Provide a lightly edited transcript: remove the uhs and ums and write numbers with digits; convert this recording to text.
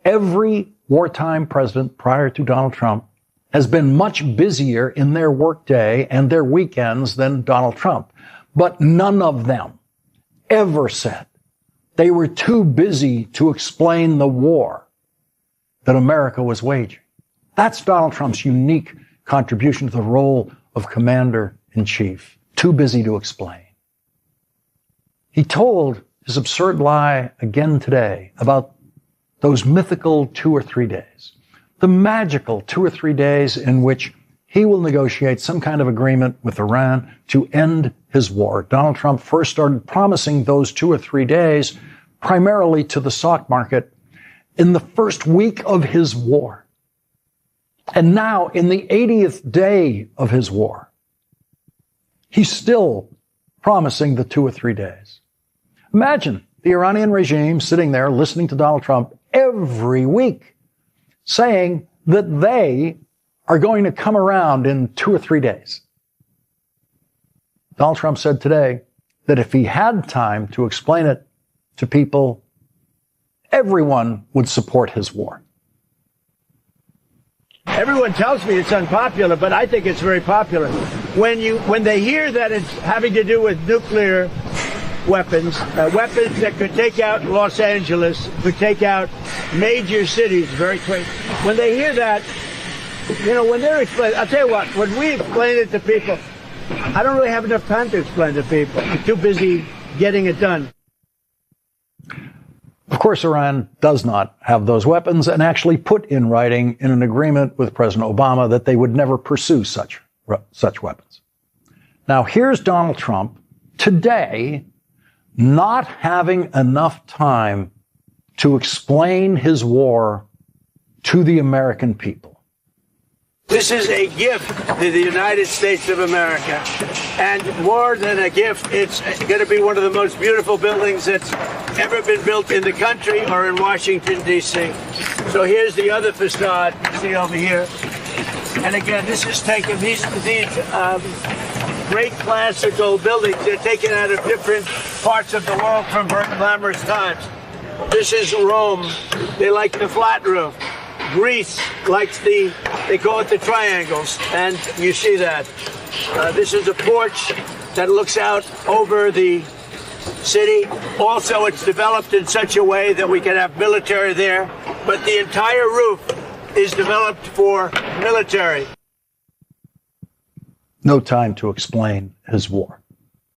Every wartime president prior to Donald Trump has been much busier in their workday and their weekends than Donald Trump. But none of them ever said they were too busy to explain the war that America was waging. That's Donald Trump's unique contribution to the role of commander-in-chief. Too busy to explain. He told his absurd lie again today about those mythical 2 or 3 days, the magical 2 or 3 days in which he will negotiate some kind of agreement with Iran to end his war. Donald Trump first started promising those 2 or 3 days primarily to the stock market in the first week of his war. And now, in the 80th day of his war, he's still promising the 2 or 3 days. Imagine the Iranian regime sitting there listening to Donald Trump every week saying that they are going to come around in 2 or 3 days. Donald Trump said today that if he had time to explain it to people, everyone would support his war. Everyone tells me it's unpopular, but I think it's very popular. When they hear that it's having to do with nuclear weapons that could take out Los Angeles, could take out major cities very quick. When they hear that, when they're explaining, I'll tell you what, when we explain it to people, I don't really have enough time to explain to people. I'm too busy getting it done. Of course, Iran does not have those weapons and actually put in writing in an agreement with President Obama that they would never pursue such weapons. Now, here's Donald Trump today not having enough time to explain his war to the American people. This is a gift to the United States of America. And more than a gift, it's going to be one of the most beautiful buildings that's ever been built in the country or in Washington, D.C. So here's the other facade you see over here. And again, this is taken, these great classical buildings, they're taken out of different parts of the world from very glamorous times. This is Rome. They like the flat roof. Greece likes they call it the triangles, and you see that. This is a porch that looks out over the city. Also, it's developed in such a way that we can have military there, but the entire roof is developed for military. No time to explain his war.